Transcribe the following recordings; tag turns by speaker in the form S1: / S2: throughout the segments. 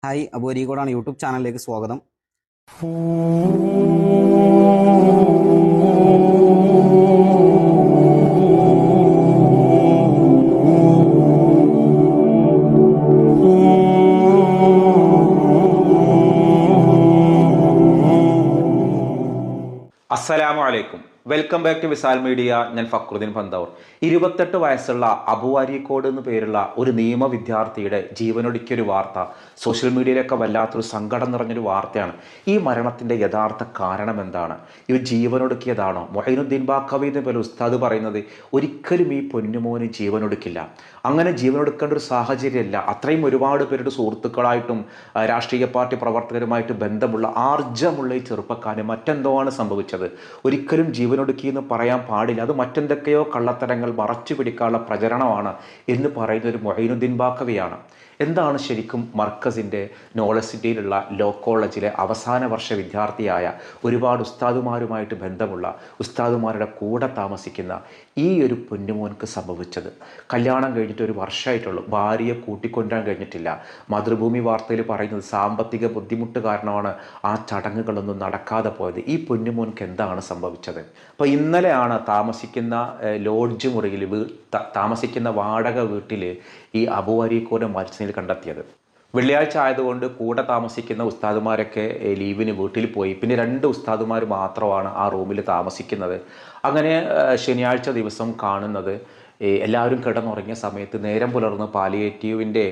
S1: Hi, Abu അരീക്കോടാണ്. YouTube ചാനലിലേക്ക് സ്വാഗതം.
S2: അസ്സലാമു അലൈക്കും. Welcome back to Visal media. ഞാൻ ഫക്രുദ്ദീൻ പന്തവർ. 28 വയസ്സുള്ള അബു അരീക്കോട് എന്ന് പേരുള്ള ഒരു നിയമ വിദ്യാർത്ഥിയുടെ ജീവനൊടുക്കിയൊരു വാർത്ത സോഷ്യൽ മീഡിയയിലൊക്കെ വല്ലാത്തൊരു സങ്കടം നിറഞ്ഞൊരു വാർത്തയാണ്. ഈ മരണത്തിൻ്റെ യഥാർത്ഥ കാരണം എന്താണ്? ഇവർ ജീവനൊടുക്കിയതാണോ? മൊഹൈനുദ്ദീൻ ബാക്കവി എന്ന് പേര് ഉസ്താദ് പറയുന്നത് ഒരിക്കലും ഈ പൊന്നുമോന് ജീവനൊടുക്കില്ല. അങ്ങനെ ജീവനൊടുക്കേണ്ട ഒരു സാഹചര്യമല്ല. അത്രയും ഒരുപാട് പേരുടെ സുഹൃത്തുക്കളായിട്ടും രാഷ്ട്രീയ പാർട്ടി പ്രവർത്തകരുമായിട്ട് ബന്ധമുള്ള ആർജമുള്ള ഈ ചെറുപ്പക്കാരന് മറ്റെന്തോ ആണ് സംഭവിച്ചത്. ഒരിക്കലും ജീവനൊടുക്കിയെന്ന് പറയാൻ പാടില്ല. അത് മറ്റെന്തൊക്കെയോ കള്ളത്തരങ്ങൾ മറച്ചു പിടിക്കാനുള്ള പ്രചരണമാണ് എന്ന് പറയുന്ന ഒരു മൊഹൈനുദ്ദീൻ ബാക്കവിയാണ്. എന്താണ് ശരിക്കും മർക്കസിൻ്റെ നോളജ് സിറ്റിയിലുള്ള ലോ കോളേജിലെ അവസാന വർഷ വിദ്യാർത്ഥിയായ ഒരുപാട് ഉസ്താദുമാരുമായിട്ട് ബന്ധമുള്ള ഉസ്താദുമാരുടെ കൂടെ താമസിക്കുന്ന ഈ ഒരു പൊന്നുമോൻക്ക് സംഭവിച്ചത്? കല്യാണം കഴിഞ്ഞിട്ട് ഒരു വർഷമായിട്ടുള്ളൂ, ഭാര്യയെ കൂട്ടിക്കൊണ്ടുവരാൻ കഴിഞ്ഞിട്ടില്ല. മാതൃഭൂമി വാർത്തയിൽ പറയുന്നത് സാമ്പത്തിക ബുദ്ധിമുട്ട് കാരണമാണ് ആ ചടങ്ങുകളൊന്നും നടക്കാതെ പോയത്. ഈ പൊന്നുമോൻക്ക് എന്താണ് സംഭവിച്ചത്? അപ്പോൾ ഇന്നലെയാണ് താമസിക്കുന്ന ലോഡ്ജ് മുറിയിൽ താമസിക്കുന്ന വാടക വീട്ടിൽ ഈ അബു അരീക്കോട് മരിച്ചതിൽ കണ്ടെത്തിയത്. വെള്ളിയാഴ്ച ആയതുകൊണ്ട് കൂടെ താമസിക്കുന്ന ഉസ്താദുമാരൊക്കെ ലീവിന് വീട്ടിൽ പോയി. പിന്നെ 2 ഉസ്താദുമാർ മാത്രമാണ് ആ റൂമിൽ താമസിക്കുന്നത്. അങ്ങനെ ശനിയാഴ്ച ദിവസം കാണുന്നത് എല്ലാവരും കിടന്നുറങ്ങിയ സമയത്ത് നേരം പുലർന്ന് പാലിയേറ്റീവിൻ്റെ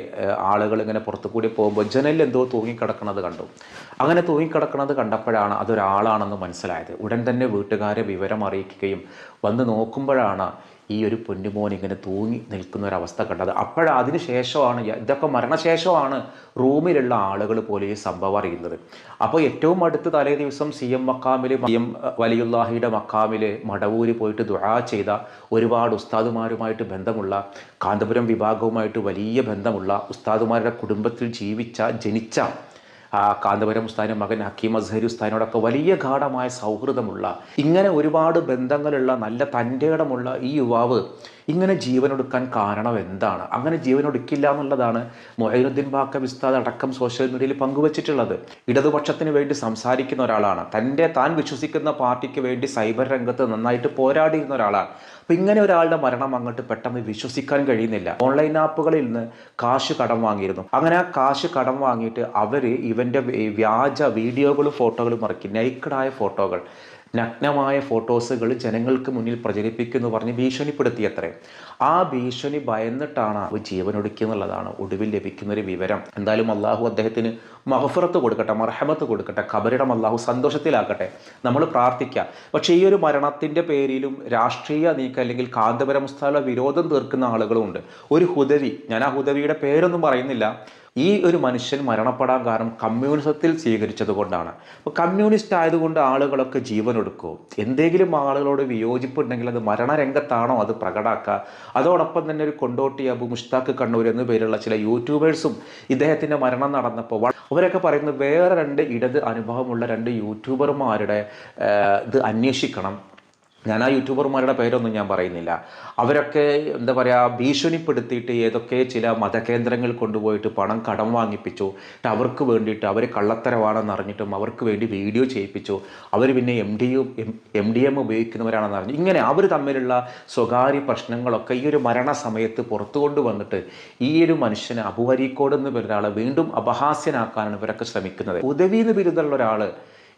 S2: ആളുകൾ ഇങ്ങനെ പുറത്തു കൂടി പോകുമ്പോൾ ജനലിൽ എന്തോ തൂങ്ങിക്കിടക്കുന്നത് കണ്ടു. അങ്ങനെ തൂങ്ങിക്കിടക്കുന്നത് കണ്ടപ്പോഴാണ് അതൊരാളാണെന്ന് മനസ്സിലായത്. ഉടൻ തന്നെ വീട്ടുകാരെ വിവരം അറിയിക്കുകയും വന്ന് നോക്കുമ്പോഴാണ് ഈ ഒരു പൊന്നുമോൻ ഇങ്ങനെ തൂങ്ങി നിൽക്കുന്ന ഒരവസ്ഥ കണ്ടത്. അതിന് ശേഷമാണ്, ഇതൊക്കെ മരണശേഷമാണ് റൂമിലുള്ള ആളുകൾ പോലെ ഈ സംഭവം അറിയുന്നത്. അപ്പോൾ ഏറ്റവും അടുത്ത് തലേ ദിവസം CM മക്കാമിൽ വലിയുല്ലാഹിയുടെ മക്കാമിൽ മടവൂര് പോയിട്ട് ദുആ ചെയ്ത ഒരുപാട് ഉസ്താദുമാരുമായിട്ട് ബന്ധമുള്ള, കാന്തപുരം വിഭാഗവുമായിട്ട് വലിയ ബന്ധമുള്ള ഉസ്താദുമാരുടെ കുടുംബത്തിൽ ജനിച്ച കാന്തപുരം ഉസ്താദിൻ്റെ മകൻ ഹക്കീം അസ്ഹരി ഉസ്താദിനോടൊക്കെ വലിയ ഗാഢമായ സൗഹൃദമുള്ള, ഇങ്ങനെ ഒരുപാട് ബന്ധങ്ങളുള്ള നല്ല തൻ്റെ ഇടമുള്ള ഈ യുവാവ് ഇങ്ങനെ ജീവനൊടുക്കാൻ കാരണം എന്താണ്? അങ്ങനെ ജീവനൊടുക്കില്ല എന്നുള്ളതാണ് മൊഹൈനുദ്ദീൻ ബാക്കവി ഉസ്താദ് അടക്കം സോഷ്യൽ മീഡിയയിൽ പങ്കുവച്ചിട്ടുള്ളത്. ഇടതുപക്ഷത്തിന് വേണ്ടി സംസാരിക്കുന്ന ഒരാളാണ്. താൻ വിശ്വസിക്കുന്ന പാർട്ടിക്ക് വേണ്ടി സൈബർ രംഗത്ത് നന്നായിട്ട് പോരാടിയിരുന്ന ഒരാളാണ്. അപ്പോൾ ഇങ്ങനെ ഒരാളുടെ മരണം അങ്ങോട്ട് പെട്ടെന്ന് വിശ്വസിക്കാൻ കഴിയുന്നില്ല. ഓൺലൈൻ ആപ്പുകളിൽ നിന്ന് കാശ് കടം വാങ്ങിയിരുന്നു. അങ്ങനെ ആ കാശ് കടം വാങ്ങിയിട്ട് അവർ ഇവൻ്റെ വ്യാജ വീഡിയോകളും ഫോട്ടോകളും ഇറക്കി, നൈക്കഡായ ഫോട്ടോകൾ, നഗ്നമായ ഫോട്ടോസുകൾ ജനങ്ങൾക്ക് മുന്നിൽ പ്രചരിപ്പിക്കുമെന്ന് പറഞ്ഞ് ഭീഷണിപ്പെടുത്തിയത്രേ. ആ ഭീഷണി ഭയന്നിട്ടാണ് അവ ജീവനൊടുക്കിയെന്നുള്ളതാണ് ഒടുവിൽ ലഭിക്കുന്നൊരു വിവരം. എന്തായാലും അള്ളാഹു അദ്ദേഹത്തിന് മഗ്ഫിറത്ത് കൊടുക്കട്ടെ, മർഹമത്ത് കൊടുക്കട്ടെ, ഖബറിടം അള്ളാഹു സന്തോഷത്തിലാക്കട്ടെ, നമ്മൾ പ്രാർത്ഥിക്കുക. പക്ഷേ ഈ ഒരു മരണത്തിൻ്റെ പേരിലും രാഷ്ട്രീയ നീക്കം അല്ലെങ്കിൽ കാന്തപുരം ഉസ്താദിന്റെ വിരോധം തീർക്കുന്ന ആളുകളുമുണ്ട്. ഒരു ഹുദവി, ഞാൻ ആ ഹുദവിയുടെ പേരൊന്നും പറയുന്നില്ല, ഈ ഒരു മനുഷ്യൻ മരണപ്പെടാൻ കാരണം കമ്മ്യൂണിസത്തിൽ സ്വീകരിച്ചത് കൊണ്ടാണ്. അപ്പോൾ കമ്മ്യൂണിസ്റ്റ് ആയതുകൊണ്ട് ആളുകളൊക്കെ ജീവനൊടുക്കുമോ? എന്തെങ്കിലും ആളുകളോട് വിയോജിപ്പുണ്ടെങ്കിൽ അത് മരണരംഗത്താണോ അത് പ്രകടാക്കുക? അതോടൊപ്പം തന്നെ ഒരു കൊണ്ടോട്ടി അബു മുഷ്താഖ് കണ്ണൂർ എന്നു പേരുള്ള ചില യൂട്യൂബേഴ്സും ഇദ്ദേഹത്തിൻ്റെ മരണം നടന്നപ്പോൾ അവരൊക്കെ പറയുന്നത് വേറെ 2 ഇടത് അനുഭവമുള്ള 2 യൂട്യൂബർമാരുടെ ഇത് അന്വേഷിക്കണം. ഞാൻ ആ യൂട്യൂബർമാരുടെ പേരൊന്നും ഞാൻ പറയുന്നില്ല. അവരൊക്കെ എന്താ പറയുക, ഭീഷണിപ്പെടുത്തിയിട്ട് ഏതൊക്കെ ചില മതകേന്ദ്രങ്ങൾ കൊണ്ടുപോയിട്ട് പണം കടം വാങ്ങിപ്പിച്ചു. അവർക്ക് വേണ്ടിയിട്ട് അവർ കള്ളത്തരമാണെന്ന് അറിഞ്ഞിട്ടും അവർക്ക് വേണ്ടി വീഡിയോ ചെയ്യിപ്പിച്ചു. അവർ പിന്നെ MDM ഉപയോഗിക്കുന്നവരാണെന്ന് അറിഞ്ഞു. ഇങ്ങനെ അവർ തമ്മിലുള്ള സ്വകാര്യ പ്രശ്നങ്ങളൊക്കെ ഈ ഒരു മരണസമയത്ത് പുറത്തു കൊണ്ടുവന്നിട്ട് ഈ ഒരു മനുഷ്യനെ അബു അരീക്കോട് എന്ന് പേരുള്ള ഒരാളെ വീണ്ടും അപഹാസ്യനാക്കാനാണ് ഇവരൊക്കെ ശ്രമിക്കുന്നത്. ഉദവി എന്ന് ബിരുദമുള്ള ഒരാൾ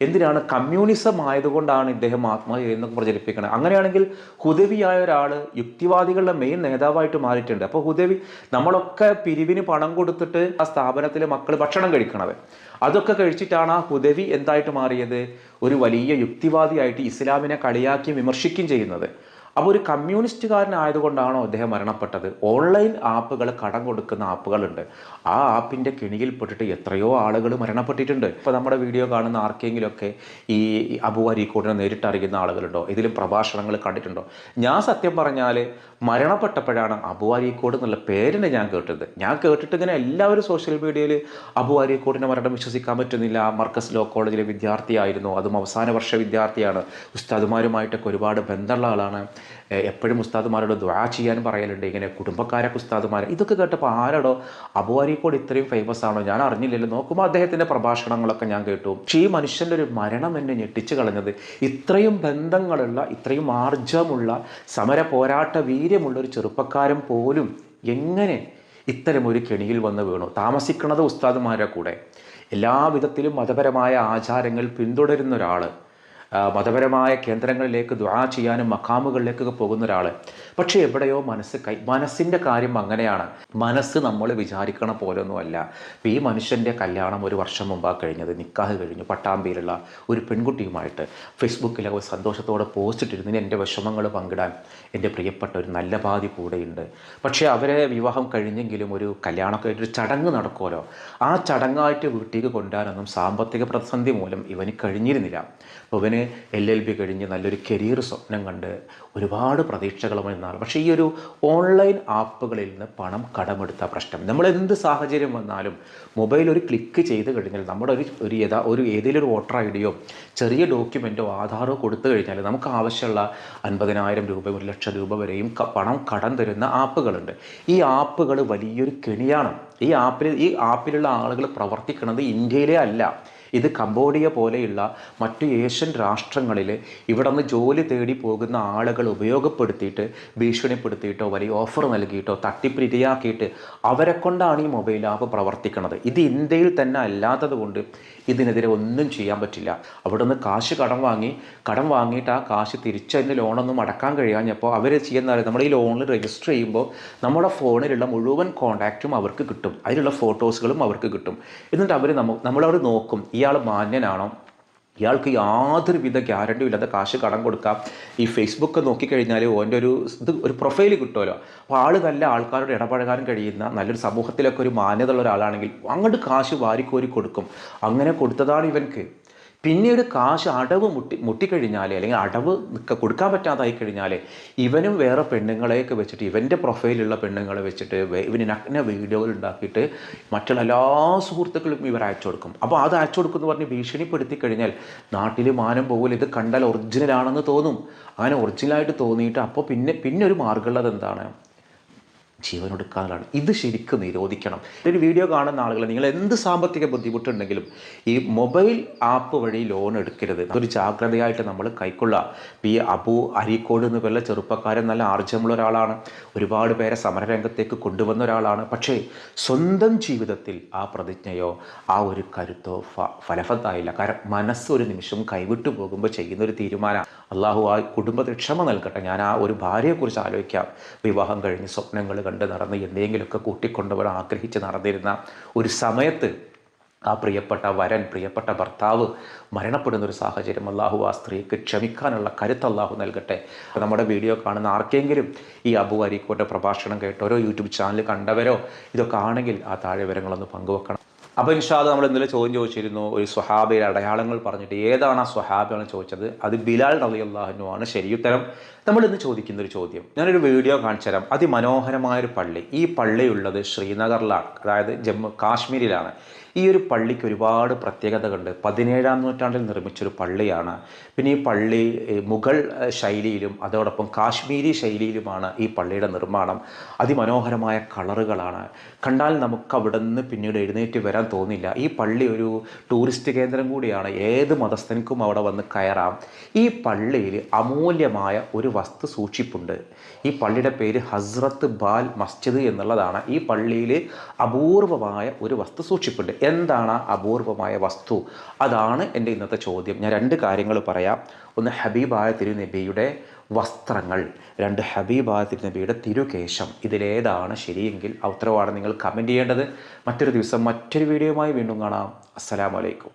S2: എന്തിനാണ്? കമ്മ്യൂണിസം ആയതുകൊണ്ടാണ് ഇദ്ദേഹം ആത്മഹത്യ എന്നൊക്കെ പ്രചരിപ്പിക്കുന്നത്. അങ്ങനെയാണെങ്കിൽ ഹുദവിയായ ഒരാൾ യുക്തിവാദികളുടെ മെയിൻ നേതാവായിട്ട് മാറിയിട്ടുണ്ട്. അപ്പോൾ ഹുദവി, നമ്മളൊക്കെ പിരിവിന് പണം കൊടുത്തിട്ട് ആ സ്ഥാപനത്തിലെ മക്കൾ ഭക്ഷണം കഴിക്കണത്, അതൊക്കെ കഴിച്ചിട്ടാണ് ആ ഹുദവി എന്തായിട്ട് മാറിയത്? ഒരു വലിയ യുക്തിവാദിയായിട്ട് ഇസ്ലാമിനെ കളിയാക്കി വിമർശിക്കുകയും ചെയ്യുന്നത്. അപ്പോൾ ഒരു കമ്മ്യൂണിസ്റ്റുകാരനായതുകൊണ്ടാണോ അദ്ദേഹം മരണപ്പെട്ടത്? ഓൺലൈൻ ആപ്പുകൾ, കടം കൊടുക്കുന്ന ആപ്പുകളുണ്ട്. ആ ആപ്പിൻ്റെ കെണിയിൽപ്പെട്ടിട്ട് എത്രയോ ആളുകൾ മരണപ്പെട്ടിട്ടുണ്ട്. ഇപ്പോൾ നമ്മുടെ വീഡിയോ കാണുന്ന ആർക്കെങ്കിലുമൊക്കെ ഈ അബു അരീക്കോടിനെ നേരിട്ട് അറിയുന്ന ആളുകളുണ്ടോ? ഇതിലും പ്രഭാഷണങ്ങൾ കണ്ടിട്ടുണ്ടോ? ഞാൻ സത്യം പറഞ്ഞാൽ മരണപ്പെട്ടപ്പോഴാണ് അബു അരീക്കോട് എന്നുള്ള പേരിനെ ഞാൻ കേട്ടത്. ഞാൻ കേട്ടിട്ട് ഇങ്ങനെ എല്ലാവരും സോഷ്യൽ മീഡിയയിൽ അബു അരീക്കോടിൻ്റെ മരണം വിശ്വസിക്കാൻ പറ്റുന്നില്ല, മർക്കസ് ലോ കോളേജിലെ വിദ്യാർത്ഥിയായിരുന്നു, അതും അവസാന വർഷ വിദ്യാർത്ഥിയാണ്, ഉസ്താദുമാരുമായിട്ടൊക്കെ ഒരുപാട് ബന്ധമുള്ള ആളാണ്, എപ്പോഴും ഉസ്താദുമാരോട് ദുആ ചെയ്യാനും പറയലുണ്ട്, ഇങ്ങനെ കുടുംബക്കാരൊക്കെ ഉസ്താദുമാർ. ഇതൊക്കെ കേട്ടപ്പോൾ ആരോടോ അബു അരീക്കോട് ഇത്രയും ഫേമസ് ആണോ, ഞാൻ അറിഞ്ഞില്ലല്ലോ. നോക്കുമ്പോൾ അദ്ദേഹത്തിൻ്റെ പ്രഭാഷണങ്ങളൊക്കെ ഞാൻ കേട്ടു. പക്ഷേ ഈ മനുഷ്യൻ്റെ ഒരു മരണം എന്നെ ഞെട്ടിച്ചു കളഞ്ഞത്, ഇത്രയും ബന്ധങ്ങളുള്ള, ഇത്രയും ആർജവമുള്ള, സമര പോരാട്ട വീര്യമുള്ള ഒരു ചെറുപ്പക്കാരൻ പോലും എങ്ങനെ ഇത്തരം ഒരു കെണിയിൽ വന്ന് വീണു. താമസിക്കുന്നത് ഉസ്താദുമാരുടെ കൂടെ, എല്ലാ വിധത്തിലും മതപരമായ ആചാരങ്ങൾ പിന്തുടരുന്ന ഒരാൾ, മതപരമായ കേന്ദ്രങ്ങളിലേക്ക് ദുആ ചെയ്യാനും മഖാമുകളിലേക്കൊക്കെ പോകുന്ന ഒരാൾ. പക്ഷേ എവിടെയോ മനസ്സിൻ്റെ കാര്യം അങ്ങനെയാണ്. മനസ്സ് നമ്മൾ വിചാരിക്കണ പോലൊന്നുമല്ല. ഈ മനുഷ്യൻ്റെ കല്യാണം ഒരു വർഷം മുമ്പാണ് കഴിഞ്ഞത്. നിക്കാഹ് കഴിഞ്ഞു. പട്ടാമ്പിയിലുള്ള ഒരു പെൺകുട്ടിയുമായിട്ട് ഫേസ്ബുക്കിൽ ഒരു സന്തോഷത്തോടെ പോസ്റ്റ് ഇട്ടിരുന്നതിന് എൻ്റെ വിഷമങ്ങൾ പങ്കിടാൻ എൻ്റെ പ്രിയപ്പെട്ട ഒരു നല്ല പാതി കൂടെയുണ്ട്. പക്ഷേ അവരെ വിവാഹം കഴിഞ്ഞെങ്കിലും ഒരു കല്യാണമൊക്കെ ആയിട്ടൊരു ചടങ്ങ് നടക്കുമല്ലോ, ആ ചടങ്ങായിട്ട് വീട്ടിലേക്ക് കൊണ്ടുവരാനൊന്നും സാമ്പത്തിക പ്രതിസന്ധി മൂലം ഇവന് കഴിഞ്ഞിരുന്നില്ല. അപ്പോൾ ഇവന് LLB കഴിഞ്ഞ് നല്ലൊരു കരിയർ സ്വപ്നം കണ്ട് ഒരുപാട് പ്രതീക്ഷകളുമായി നിന്നാണ്. പക്ഷേ ഈ ഒരു ഓൺലൈൻ ആപ്പുകളിൽ നിന്ന് പണം കടമെടുത്ത പ്രശ്നം, നമ്മൾ എന്ത് സാഹചര്യം വന്നാലും മൊബൈൽ ഒരു ക്ലിക്ക് ചെയ്ത് കഴിഞ്ഞാൽ നമ്മുടെ ഒരു ഏതെങ്കിലും ഒരു വോട്ടർ ഐഡിയോ ചെറിയ ഡോക്യുമെൻറ്റോ ആധാറോ കൊടുത്തു കഴിഞ്ഞാൽ നമുക്ക് ആവശ്യമുള്ള 50,000 രൂപ 1,00,000 രൂപ വരെയും പണം കടം തരുന്ന ആപ്പുകളുണ്ട്. ഈ ആപ്പുകൾ വലിയൊരു കെണിയാണ്. ഈ ആപ്പിലുള്ള ആളുകൾ പ്രവർത്തിക്കുന്നത് ഇന്ത്യയിലെ അല്ല. ഇത് കംബോഡിയ പോലെയുള്ള മറ്റു ഏഷ്യൻ രാഷ്ട്രങ്ങളിൽ ഇവിടെ നിന്ന് ജോലി തേടി പോകുന്ന ആളുകൾ ഉപയോഗപ്പെടുത്തിയിട്ട് ഭീഷണിപ്പെടുത്തിയിട്ടോ വലിയ ഓഫർ നൽകിയിട്ടോ തട്ടിപ്പിരിയാക്കിയിട്ട് അവരെ കൊണ്ടാണ് ഈ മൊബൈൽ ആപ്പ് പ്രവർത്തിക്കുന്നത്. ഇത് ഇന്ത്യയിൽ തന്നെ അല്ലാത്തത് കൊണ്ട് ഇതിനെതിരെ ഒന്നും ചെയ്യാൻ പറ്റില്ല. അവിടെ നിന്ന് കാശ് കടം വാങ്ങിയിട്ട് ആ കാശ് തിരിച്ചതിന് ലോണൊന്നും അടക്കാൻ കഴിയാഞ്ഞപ്പോൾ അവർ ചെയ്യുന്ന, നമ്മൾ ഈ ലോണിൽ രജിസ്റ്റർ ചെയ്യുമ്പോൾ നമ്മുടെ ഫോണിലുള്ള മുഴുവൻ കോൺടാക്റ്റും അവർക്ക് കിട്ടും, അതിലുള്ള ഫോട്ടോസുകളും അവർക്ക് കിട്ടും. എന്നിട്ട് നമ്മളവിടെ നോക്കും, ഇയാൾ മാന്യനാണോ, ഇയാൾക്ക് യാതൊരുവിധ ഗ്യാരണ്ടിയും ഇല്ലാതെ കാശ് കടം കൊടുക്കാം. ഈ ഫേസ്ബുക്ക് നോക്കിക്കഴിഞ്ഞാൽ ഓൻ്റെ ഒരു പ്രൊഫൈൽ കിട്ടുമല്ലോ. അപ്പോൾ ആൾ നല്ല ആൾക്കാരോട് ഇടപഴകാൻ കഴിയുന്ന, നല്ലൊരു സമൂഹത്തിലൊക്കെ ഒരു മാന്യതയുള്ള ഒരാളാണെങ്കിൽ അങ്ങോട്ട് കാശ് വാരിക്കോരി കൊടുക്കും. അങ്ങനെ കൊടുത്തതാണ് ഇവൻക്ക്. പിന്നീട് കാശ് അടവ് മുട്ടിക്കഴിഞ്ഞാൽ, അല്ലെങ്കിൽ അടവ് കൊടുക്കാൻ പറ്റാതായി കഴിഞ്ഞാൽ ഇവനും വേറെ പെണ്ണുങ്ങളെയൊക്കെ വെച്ചിട്ട്, ഇവൻ്റെ പ്രൊഫൈലുള്ള പെണ്ണുങ്ങളെ വെച്ചിട്ട് ഇവന് നഗ്ന വീഡിയോകൾ ഉണ്ടാക്കിയിട്ട് മറ്റുള്ള എല്ലാ സുഹൃത്തുക്കളും ഇവർ അയച്ചു കൊടുക്കും. അപ്പോൾ അത് അയച്ചു കൊടുക്കുമെന്ന് പറഞ്ഞ് ഭീഷണിപ്പെടുത്തി കഴിഞ്ഞാൽ നാട്ടിൽ മാനം പോകില്ല. ഇത് കണ്ടാൽ ഒറിജിനലാണെന്ന് തോന്നും. അങ്ങനെ ഒറിജിനലായിട്ട് തോന്നിയിട്ട് അപ്പോൾ പിന്നെ ഒരു മാർഗ്ഗമുള്ളത് എന്താണ്? ജീവനൊടുക്കാനാണ്. ഇത് ശരിക്കും നിരോധിക്കണം. ഒരു വീഡിയോ കാണുന്ന ആളുകൾ, നിങ്ങൾ എന്ത് സാമ്പത്തിക ബുദ്ധിമുട്ടുണ്ടെങ്കിലും ഈ മൊബൈൽ ആപ്പ് വഴി ലോൺ എടുക്കരുത്. അതൊരു ജാഗ്രതയായിട്ട് നമ്മൾ കൈക്കൊള്ളുക. ഈ അബു അരീക്കോട് എന്ന് പറയുന്ന ചെറുപ്പക്കാരൻ നല്ല ആർജവമുള്ള ഒരാളാണ്, ഒരുപാട് പേരെ സമരരംഗത്തേക്ക് കൊണ്ടുവന്ന ഒരാളാണ്. പക്ഷേ സ്വന്തം ജീവിതത്തിൽ ആ പ്രതിജ്ഞയോ ആ ഒരു കരുത്തോ ഫലവത്തായില്ല. കാരണം മനസ്സൊരു നിമിഷം കൈവിട്ടു പോകുമ്പോൾ ചെയ്യുന്നൊരു തീരുമാനം. അള്ളാഹു ആ കുടുംബത്തിന് ക്ഷമ നൽകട്ടെ. ഞാൻ ആ ഒരു ഭാര്യയെക്കുറിച്ച് ആലോചിക്കാം. വിവാഹം കഴിഞ്ഞ് സ്വപ്നങ്ങൾ കണ്ട് നടന്ന് എന്തെങ്കിലുമൊക്കെ കൂട്ടിക്കൊണ്ടുവരാൻ ആഗ്രഹിച്ച് നടന്നിരുന്ന ഒരു സമയത്ത് ആ പ്രിയപ്പെട്ട വരൻ, പ്രിയപ്പെട്ട ഭർത്താവ് മരണപ്പെടുന്നൊരു സാഹചര്യം. അള്ളാഹു ആ സ്ത്രീക്ക് ക്ഷമിക്കാനുള്ള കരുത്ത് അള്ളാഹു നൽകട്ടെ. നമ്മുടെ വീഡിയോ കാണുന്ന ആർക്കെങ്കിലും ഈ അബു അരീക്കോട്ടെ പ്രഭാഷണം കേട്ടവരോ യൂട്യൂബ് ചാനൽ കണ്ടവരോ ഇതൊക്കെ ആണെങ്കിൽ ആ താഴെ വിവരങ്ങളൊന്ന് പങ്കുവെക്കണം. അപ്പോൾ ഇൻഷാ അല്ലാഹ് നമ്മൾ ഇന്നലെ ചോദ്യം ചോദിച്ചിരുന്നു, ഒരു സ്വഹാബയുടെ അടയാളങ്ങൾ പറഞ്ഞിട്ട് ഏതാണ് ആ സ്വഹാബിയാണ് ചോദിച്ചത്. അത് ബിലാൽ റളിയല്ലാഹു അൻഹു ആണ്. ശരിയുത്തരം നമ്മൾ ഇന്ന് ചോദിക്കുന്നൊരു ചോദ്യം ഞാനൊരു വീഡിയോ കാണിച്ചു തരാം. അതിമനോഹരമായൊരു പള്ളി. ഈ പള്ളിയുള്ളത് ശ്രീനഗറിലാണ്, അതായത് ജമ്മു കാശ്മീരിലാണ്. ഈ ഒരു പള്ളിക്ക് ഒരുപാട് പ്രത്യേകതകളുണ്ട്. 17-ാം നൂറ്റാണ്ടിൽ നിർമ്മിച്ചൊരു പള്ളിയാണ്. പിന്നെ ഈ പള്ളി മുഗൾ ശൈലിയിലും അതോടൊപ്പം കാശ്മീരി ശൈലിയിലുമാണ് ഈ പള്ളിയുടെ നിർമ്മാണം. അതിമനോഹരമായ കളറുകളാണ്. കണ്ടാൽ നമുക്ക് അവിടെ നിന്ന് പിന്നീട് എഴുന്നേറ്റ് വരാൻ തോന്നില്ല. ഈ പള്ളി ഒരു ടൂറിസ്റ്റ് കേന്ദ്രം കൂടിയാണ്. ഏത് മതസ്ഥനിക്കും അവിടെ വന്ന് കയറാം. ഈ പള്ളിയിൽ അമൂല്യമായ ഒരു വസ്തു സൂക്ഷിപ്പുണ്ട്. ഈ പള്ളിയുടെ പേര് ഹസ്രത്ത് ബാൽ മസ്ജിദ് എന്നുള്ളതാണ്. ഈ പള്ളിയിൽ അപൂർവമായ ഒരു വസ്തു സൂക്ഷിപ്പുണ്ട്. എന്താണ് അപൂർവമായ വസ്തു? അതാണ് എൻ്റെ ഇന്നത്തെ ചോദ്യം. ഞാൻ 2 കാര്യങ്ങൾ പറയാം. ഒന്ന്, ഹബീബായ തിരുനബിയുടെ വസ്ത്രങ്ങൾ. 2, ഹബീബായ തിരുനബിയുടെ തിരുകേശം. ഇതിലേതാണ് ശരിയെങ്കിൽ ആ ഉത്തരവാണ് നിങ്ങൾ കമൻറ്റ് ചെയ്യേണ്ടത്. മറ്റൊരു ദിവസം മറ്റൊരു വീഡിയോയുമായി വീണ്ടും കാണാം. അസ്സലാമു അലൈക്കും.